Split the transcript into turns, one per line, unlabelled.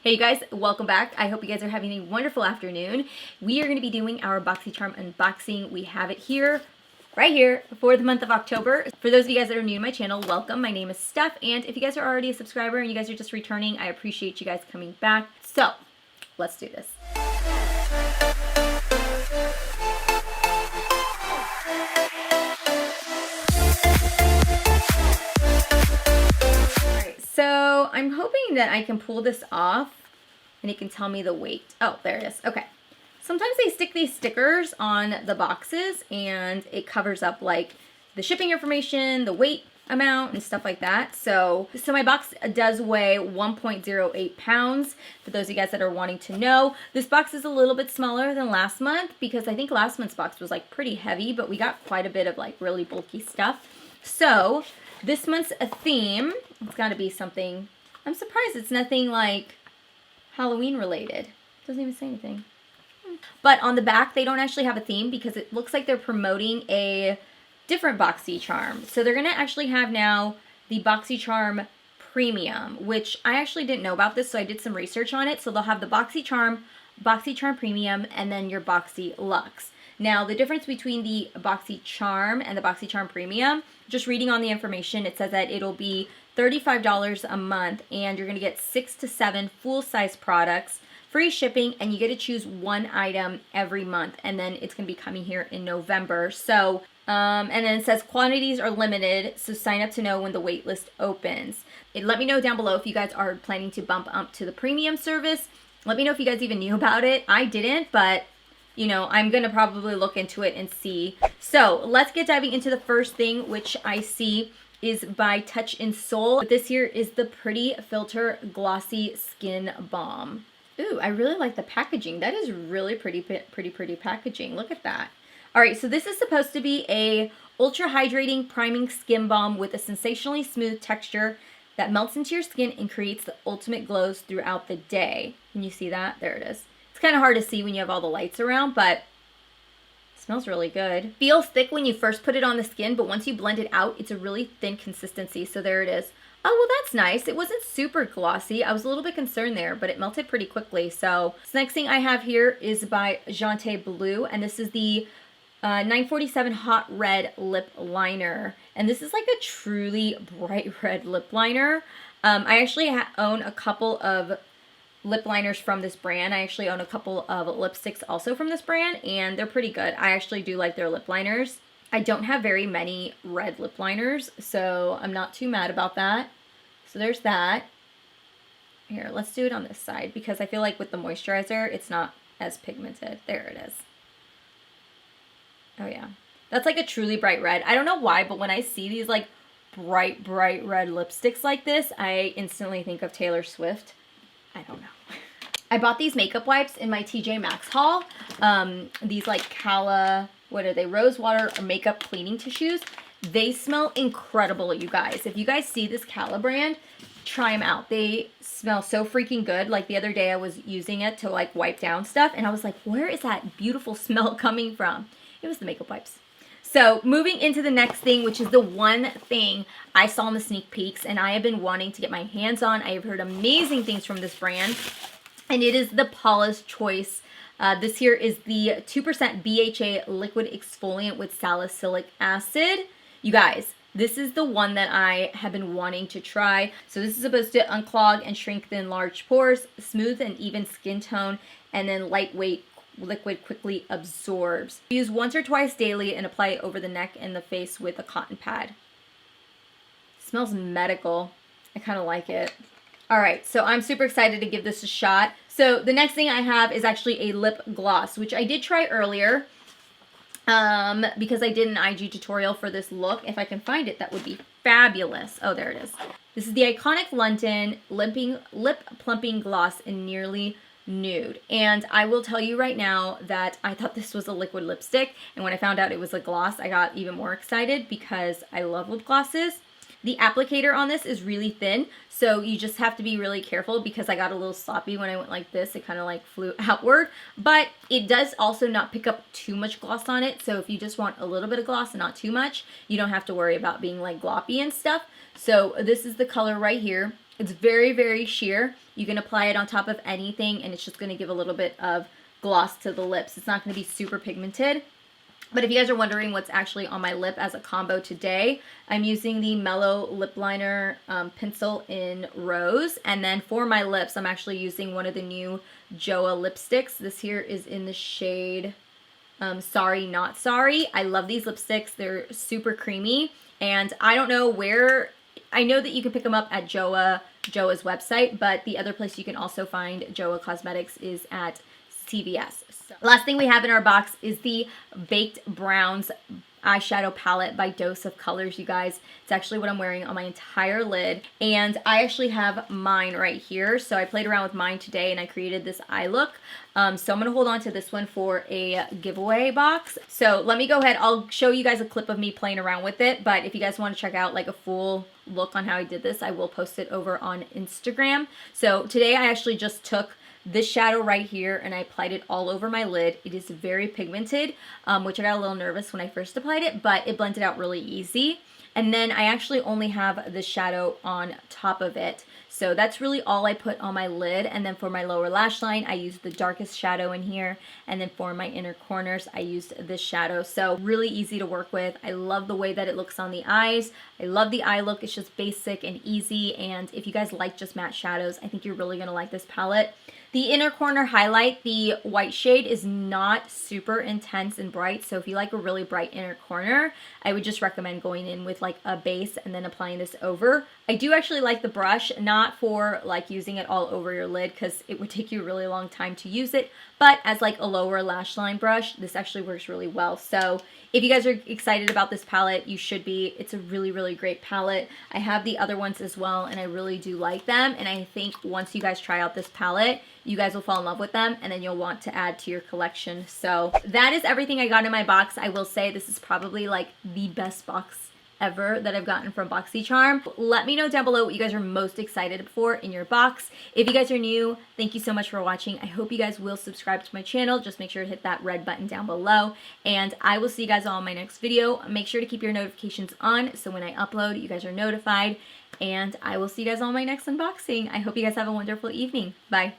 Hey you guys, welcome back. I hope you guys are having a wonderful afternoon. We are going to be doing our Boxycharm unboxing. We have it here, right here, for the month of October. For those of you guys that are new to my channel, welcome. My name is Steph, and if you guys are already a subscriber and you guys are just returning, I appreciate you guys coming back. So, let's do this. So I'm hoping that I can pull this off and it can tell me the weight. Oh, there it is. Okay. Sometimes they stick these stickers on the boxes and it covers up like the shipping information, the weight amount and stuff like that. So my box does weigh 1.08 pounds for those of you guys that are wanting to know. This box is a little bit smaller than last month because I think last month's box was like pretty heavy, but we got quite a bit of like really bulky stuff. So this month's theme, it's got to be something, I'm surprised it's nothing like Halloween related. It doesn't even say anything. But on the back, they don't actually have a theme because it looks like they're promoting a different Boxycharm. So they're going to actually have now the Boxycharm Premium, which I actually didn't know about this, so I did some research on it. So they'll have the Boxycharm Premium, and then your Boxy Luxe. Now, the difference between the Boxycharm and the Boxycharm Premium, just reading on the information, it says that it'll be $35 a month, and you're going to get 6 to 7 full-size products, free shipping, and you get to choose one item every month, and then it's going to be coming here in November. So, and then it says quantities are limited, so sign up to know when the wait list opens. Let me know down below if you guys are planning to bump up to the premium service. Let me know if you guys even knew about it. I didn't, but you know, I'm going to probably look into it and see. So let's get diving into the first thing, which I see is by Touch in Soul. This here is the Pretty Filter Glossy Skin Balm. Ooh, I really like the packaging. That is really pretty packaging. Look at that. All right, so this is supposed to be a ultra hydrating priming skin balm with a sensationally smooth texture that melts into your skin and creates the ultimate glows throughout the day. Can you see that? There it is. It's kind of hard to see when you have all the lights around, but it smells really good. Feels thick when you first put it on the skin, but once you blend it out, it's a really thin consistency. So there it is. Oh, well, that's nice. It wasn't super glossy. I was a little bit concerned there, but it melted pretty quickly. So this next thing I have here is by Shantae Blue, and this is the 947 Hot Red Lip Liner. And this is like a truly bright red lip liner. I actually own a couple of lip liners from this brand. I actually own a couple of lipsticks also from this brand, and they're pretty good. I actually do like their lip liners. I don't have very many red lip liners, so I'm not too mad about that. So there's that. Here, let's do it on this side because I feel like with the moisturizer, it's not as pigmented. There it is. Oh yeah. That's like a truly bright red. I don't know why, but when I see these like bright red lipsticks like this, I instantly think of Taylor Swift. I don't know. I bought these makeup wipes in my TJ Maxx haul. These like what are they? Rose water or makeup cleaning tissues. They smell incredible, you guys. If you guys see this Cala brand, try them out. They smell so freaking good. Like the other day I was using it to like wipe down stuff and I was like, where is that beautiful smell coming from? It was the makeup wipes. So moving into the next thing, which is the one thing I saw in the sneak peeks and I have been wanting to get my hands on. I have heard amazing things from this brand, and it is the Paulas Choice. This here is the 2% BHA liquid exfoliant with salicylic acid. You guys, this is the one that I have been wanting to try. So this is supposed to unclog and strengthen large pores, smooth and even skin tone, and then lightweight liquid quickly absorbs. Use once or twice daily and apply it over the neck and the face with a cotton pad. Smells medical. I kind of like it. All right, so I'm super excited to give this a shot. So the next thing I have is actually a lip gloss, which I did try earlier because I did an IG tutorial for this look. If I can find it, that would be fabulous. Oh, there it is. This is the iconic London lip plumping gloss in Nearly Nude, and I will tell you right now that I thought this was a liquid lipstick, and when I found out it was a gloss, I got even more excited because I love lip glosses. The applicator on this is really thin, so you just have to be really careful because I got a little sloppy when I went like this. It kind of like flew outward, but it does also not pick up too much gloss on it, so if you just want a little bit of gloss and not too much, you don't have to worry about being like gloppy and stuff. So this is the color right here. It's very, very sheer. You can apply it on top of anything, and it's just going to give a little bit of gloss to the lips. It's not going to be super pigmented. But if you guys are wondering what's actually on my lip as a combo today, I'm using the Mellow Lip Liner pencil in Rose. And then for my lips, I'm actually using one of the new Joa lipsticks. This here is in the shade Sorry Not Sorry. I love these lipsticks. They're super creamy. And I don't know where... I know that you can pick them up at Joa's website, but the other place you can also find Joa Cosmetics is at CVS. So, last thing we have in our box is the Baked Browns eyeshadow palette by Dose of Colors, you guys. It's actually what I'm wearing on my entire lid, and I actually have mine right here. So I played around with mine today and I created this eye look. So I'm going to hold on to this one for a giveaway box. So let me go ahead. I'll show you guys a clip of me playing around with it, but if you guys want to check out like a full look on how I did this, I will post it over on Instagram. So today I actually just took this shadow right here and I applied it all over my lid. It is very pigmented, which I got a little nervous when I first applied it, but it blended out really easy. And then I actually only have the shadow on top of it. So that's really all I put on my lid. And then for my lower lash line, I used the darkest shadow in here. And then for my inner corners, I used this shadow. So really easy to work with. I love the way that it looks on the eyes. I love the eye look. It's just basic and easy. And if you guys like just matte shadows, I think you're really going to like this palette. The inner corner highlight, the white shade, is not super intense and bright. So if you like a really bright inner corner, I would just recommend going in with like a base and then applying this over. I do actually like the brush, not for like using it all over your lid because it would take you a really long time to use it, but as like a lower lash line brush, this actually works really well. So if you guys are excited about this palette, you should be. It's a really, really great palette. I have the other ones as well, and I really do like them. And I think once you guys try out this palette, you guys will fall in love with them, and then you'll want to add to your collection. So that is everything I got in my box. I will say this is probably like the best box ever that I've gotten from Boxycharm. Let me know down below what you guys are most excited for in your box. If you guys are new, thank you so much for watching. I hope you guys will subscribe to my channel. Just make sure to hit that red button down below, and I will see you guys all in my next video. Make sure to keep your notifications on so when I upload, you guys are notified, and I will see you guys all in my next unboxing. I hope you guys have a wonderful evening. Bye.